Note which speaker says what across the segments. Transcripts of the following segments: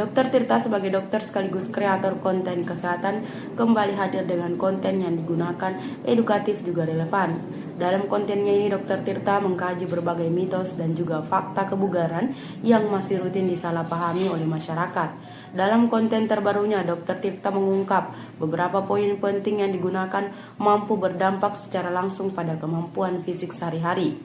Speaker 1: Dr. Tirta sebagai dokter sekaligus kreator konten kesehatan kembali hadir dengan konten yang digunakan edukatif juga relevan. Dalam kontennya ini Dr. Tirta mengkaji berbagai mitos dan juga fakta kebugaran yang masih rutin disalahpahami oleh masyarakat. Dalam konten terbarunya, Dr. Tirta mengungkap beberapa poin penting yang digunakan mampu berdampak secara langsung pada kemampuan fisik sehari-hari.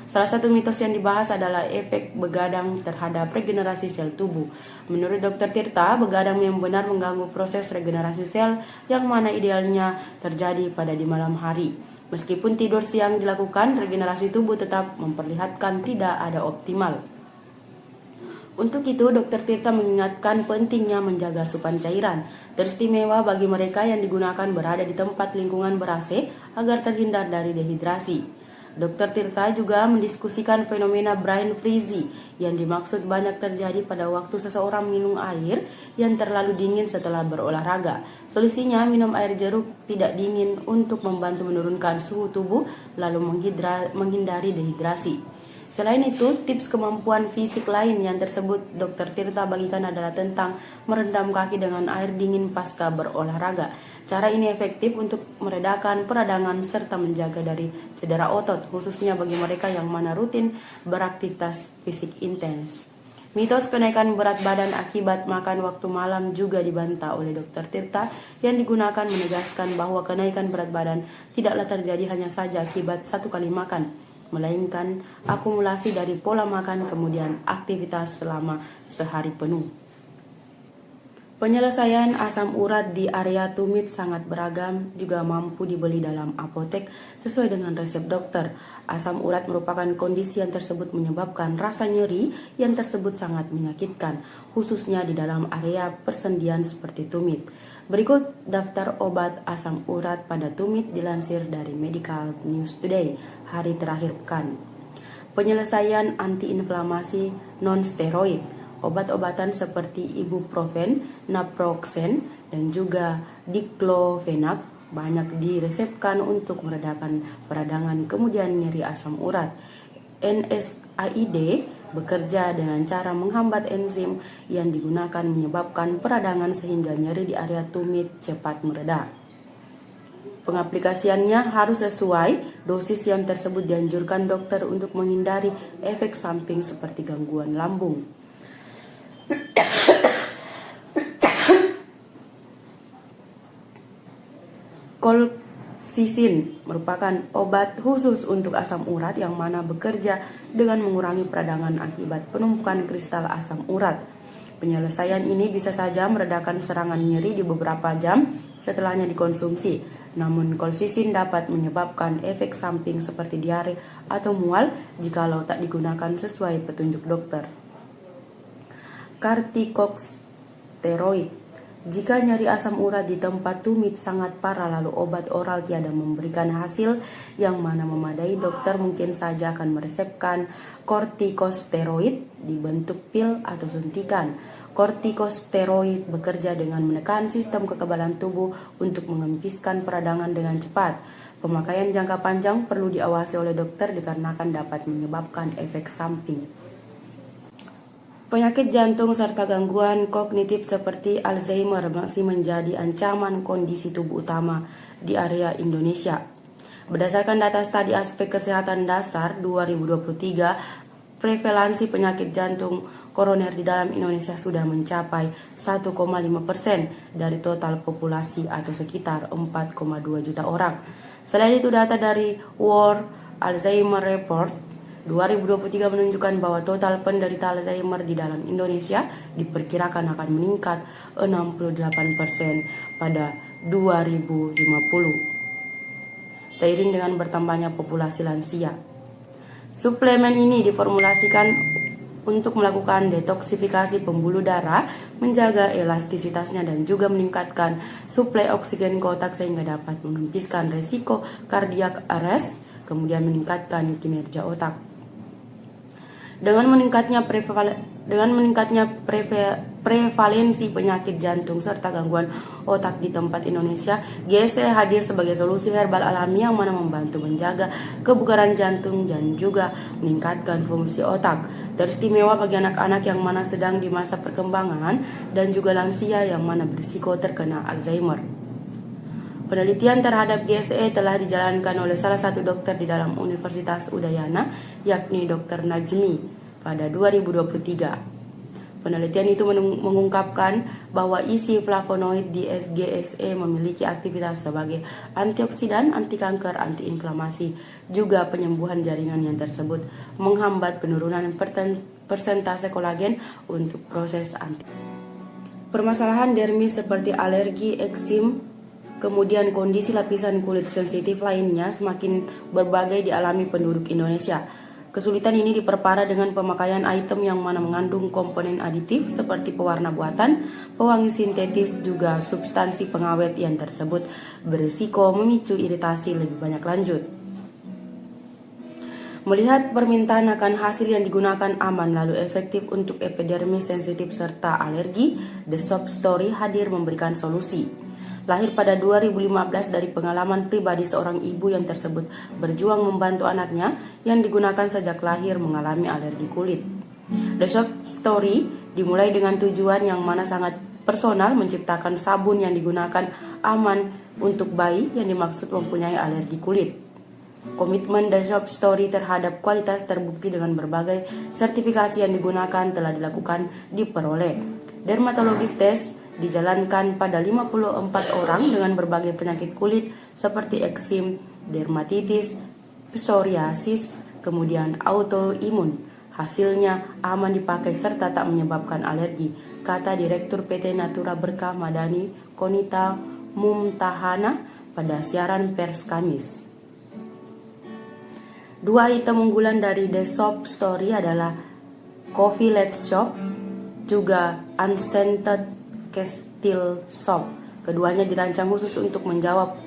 Speaker 1: Salah satu mitos yang dibahas adalah efek begadang terhadap regenerasi sel tubuh. Menurut Dr. Tirta, begadang yang benar mengganggu proses regenerasi sel yang mana idealnya terjadi pada di malam hari. Meskipun tidur siang dilakukan, regenerasi tubuh tetap memperlihatkan tidak ada optimal. Untuk itu, Dr. Tirta mengingatkan pentingnya menjaga asupan cairan, teristimewa bagi mereka yang digunakan berada di tempat lingkungan ber-AC agar terhindar dari dehidrasi. Dr. Tirta juga mendiskusikan fenomena brain freeze yang dimaksud banyak terjadi pada waktu seseorang minum air yang terlalu dingin setelah berolahraga. Solusinya, minum air jeruk tidak dingin untuk membantu menurunkan suhu tubuh lalu menghindari dehidrasi. Selain itu, tips kemampuan fisik lain yang tersebut Dr. Tirta bagikan adalah tentang merendam kaki dengan air dingin pasca berolahraga. Cara ini efektif untuk meredakan peradangan serta menjaga dari cedera otot, khususnya bagi mereka yang mana rutin beraktivitas fisik intens. Mitos kenaikan berat badan akibat makan waktu malam juga dibantah oleh Dr. Tirta yang digunakan menegaskan bahwa kenaikan berat badan tidaklah terjadi hanya saja akibat satu kali makan, melainkan akumulasi dari pola makan kemudian aktivitas selama sehari penuh. Penyelesaian asam urat di area tumit sangat beragam, juga mampu dibeli dalam apotek sesuai dengan resep dokter. Asam urat merupakan kondisi yang tersebut menyebabkan rasa nyeri yang tersebut sangat menyakitkan, khususnya di dalam area persendian seperti tumit. Berikut daftar obat asam urat pada tumit dilansir dari Medical News Today hari terakhir pekan. Penyelesaian antiinflamasi non-steroid. Obat-obatan seperti ibuprofen, naproxen, dan juga diclofenac banyak diresepkan untuk meredakan peradangan kemudian nyeri asam urat. NSAID bekerja dengan cara menghambat enzim yang digunakan menyebabkan peradangan sehingga nyeri di area tumit cepat mereda. Pengaplikasiannya harus sesuai dosis yang tersebut dianjurkan dokter untuk menghindari efek samping seperti gangguan lambung. Colchicine merupakan obat khusus untuk asam urat yang mana bekerja dengan mengurangi peradangan akibat penumpukan kristal asam urat. Penyelesaian ini bisa saja meredakan serangan nyeri di beberapa jam setelahnya dikonsumsi. Namun colchicine dapat menyebabkan efek samping seperti diare atau mual jikalau tak digunakan sesuai petunjuk dokter. Corticosteroid. Jika nyeri asam urat di tempat tumit sangat parah lalu obat oral tiada memberikan hasil yang mana memadai, dokter mungkin saja akan meresepkan corticosteroid di bentuk pil atau suntikan. Corticosteroid bekerja dengan menekan sistem kekebalan tubuh untuk mengempiskan peradangan dengan cepat. Pemakaian jangka panjang perlu diawasi oleh dokter dikarenakan dapat menyebabkan efek samping. Penyakit jantung serta gangguan kognitif seperti Alzheimer masih menjadi ancaman kondisi tubuh utama di area Indonesia. Berdasarkan data studi aspek kesehatan dasar 2023, prevalensi penyakit jantung koroner di dalam Indonesia sudah mencapai 1,5% dari total populasi atau sekitar 4,2 juta orang. Selain itu, data dari World Alzheimer Report 2023 menunjukkan bahwa total penderita Alzheimer di dalam Indonesia diperkirakan akan meningkat 68% pada 2050 seiring dengan bertambahnya populasi lansia. Suplemen ini diformulasikan untuk melakukan detoksifikasi pembuluh darah, menjaga elastisitasnya dan juga meningkatkan suplai oksigen ke otak sehingga dapat mengempiskan resiko cardiac arrest, kemudian meningkatkan kinerja otak. Dengan meningkatnya Dengan meningkatnya prevalensi penyakit jantung serta gangguan otak di tempat Indonesia, GSE hadir sebagai solusi herbal alami yang mana membantu menjaga kebugaran jantung dan juga meningkatkan fungsi otak. Teristimewa bagi anak-anak yang mana sedang di masa perkembangan dan juga lansia yang mana berisiko terkena Alzheimer. Penelitian terhadap GSE telah dijalankan oleh salah satu dokter di dalam Universitas Udayana, yakni Dr. Najmi, pada 2023. Penelitian itu mengungkapkan bahwa isi flavonoid di GSE memiliki aktivitas sebagai antioksidan, anti kanker, antiinflamasi, juga penyembuhan jaringan yang tersebut menghambat penurunan persentase kolagen untuk proses anti. Permasalahan dermis seperti alergi, eksim, kemudian kondisi lapisan kulit sensitif lainnya semakin berbagai dialami penduduk Indonesia. Kesulitan ini diperparah dengan pemakaian item yang mana mengandung komponen aditif seperti pewarna buatan, pewangi sintetis, juga substansi pengawet yang tersebut berisiko memicu iritasi lebih banyak lanjut. Melihat permintaan akan hasil yang digunakan aman lalu efektif untuk epidermis sensitif serta alergi, The Shop Story hadir memberikan solusi. Lahir pada 2015 dari pengalaman pribadi seorang ibu yang tersebut berjuang membantu anaknya yang digunakan sejak lahir mengalami alergi kulit. The Shop Story dimulai dengan tujuan yang mana sangat personal, menciptakan sabun yang digunakan aman untuk bayi yang dimaksud mempunyai alergi kulit. Komitmen The Shop Story terhadap kualitas terbukti dengan berbagai sertifikasi yang digunakan telah dilakukan diperoleh. Dermatologis test dijalankan pada 54 orang dengan berbagai penyakit kulit seperti eksim, dermatitis, psoriasis, kemudian autoimun. Hasilnya aman dipakai serta tak menyebabkan alergi, kata Direktur PT Natura Berkah Madani Konita Mumtahana pada siaran pers Kamis. Dua item unggulan dari The Shop Story adalah Coffee Let's Shop, juga Unscented Castile Soap. Keduanya dirancang khusus untuk menjawab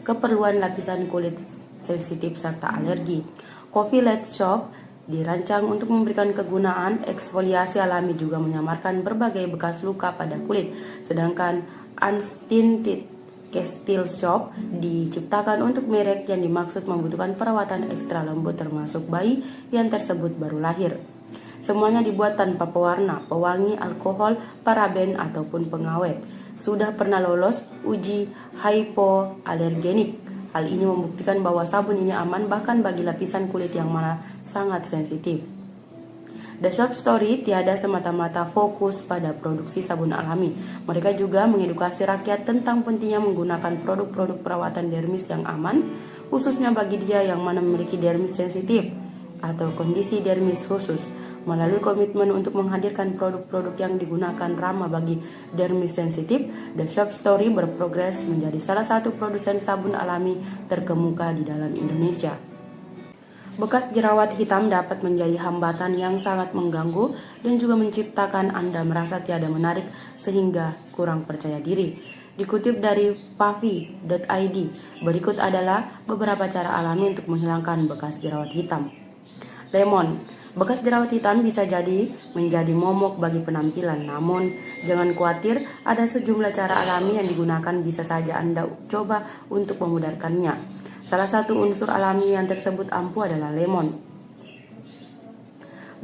Speaker 1: keperluan lapisan kulit sensitif serta alergi. Coffee Let's Shop dirancang untuk memberikan kegunaan eksfoliasi alami, juga menyamarkan berbagai bekas luka pada kulit. Sedangkan Unstinted Castile Soap diciptakan untuk merek yang dimaksud membutuhkan perawatan ekstra lembut termasuk bayi yang tersebut baru lahir. Semuanya dibuat tanpa pewarna, pewangi, alkohol, paraben, ataupun pengawet. Sudah pernah lolos uji hypoalergenik. Hal ini membuktikan bahwa sabun ini aman bahkan bagi lapisan kulit yang mana sangat sensitif. The Shop Story tiada semata-mata fokus pada produksi sabun alami. Mereka juga mengedukasi rakyat tentang pentingnya menggunakan produk-produk perawatan dermis yang aman, khususnya bagi dia yang mana memiliki dermis sensitif atau kondisi dermis khusus. Melalui komitmen untuk menghadirkan produk-produk yang digunakan ramah bagi dermis sensitif, The Shop Story berprogres menjadi salah satu produsen sabun alami terkemuka di dalam Indonesia. Bekas jerawat hitam dapat menjadi hambatan yang sangat mengganggu dan juga menciptakan Anda merasa tiada menarik sehingga kurang percaya diri. Dikutip dari pavi.id, berikut adalah beberapa cara alami untuk menghilangkan bekas jerawat hitam. Lemon. Bekas jerawat hitam bisa jadi menjadi momok bagi penampilan, namun jangan khawatir, ada sejumlah cara alami yang digunakan bisa saja Anda coba untuk memudarkannya. Salah satu unsur alami yang tersebut ampuh adalah lemon.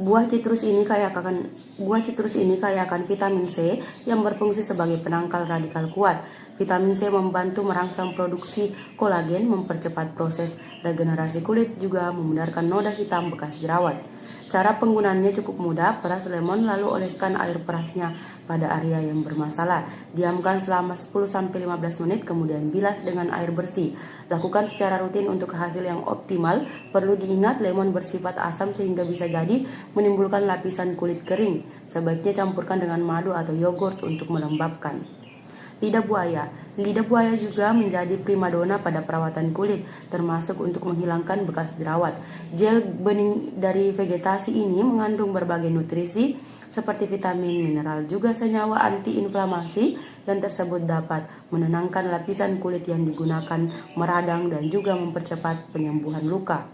Speaker 1: Buah citrus ini kaya akan vitamin C yang berfungsi sebagai penangkal radikal kuat. Vitamin C membantu merangsang produksi kolagen, mempercepat proses regenerasi kulit, juga memudarkan noda hitam bekas jerawat. Cara penggunaannya cukup mudah, peras lemon lalu oleskan air perasnya pada area yang bermasalah. Diamkan selama 10-15 menit, kemudian bilas dengan air bersih. Lakukan secara rutin untuk hasil yang optimal. Perlu diingat lemon bersifat asam sehingga bisa jadi menimbulkan lapisan kulit kering. Sebaiknya campurkan dengan madu atau yogurt untuk melembabkan. Lidah buaya. Lidah buaya juga menjadi primadona pada perawatan kulit, termasuk untuk menghilangkan bekas jerawat. Gel bening dari vegetasi ini mengandung berbagai nutrisi seperti vitamin, mineral, juga senyawa antiinflamasi yang tersebut dapat menenangkan lapisan kulit yang digunakan, meradang dan juga mempercepat penyembuhan luka.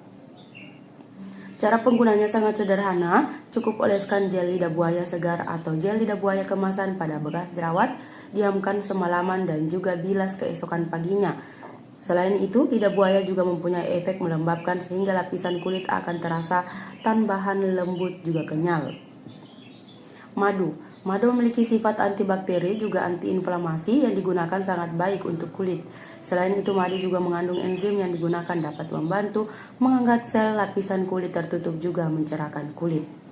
Speaker 1: Cara penggunanya sangat sederhana, cukup oleskan gel lidah buaya segar atau gel lidah buaya kemasan pada bekas jerawat, diamkan semalaman dan juga bilas keesokan paginya. Selain itu, lidah buaya juga mempunyai efek melembabkan sehingga lapisan kulit akan terasa tambahan lembut juga kenyal. Madu. Madu memiliki sifat antibakteri juga antiinflamasi yang digunakan sangat baik untuk kulit. Selain itu, madu juga mengandung enzim yang digunakan dapat membantu mengangkat sel lapisan kulit tertutup juga mencerahkan kulit.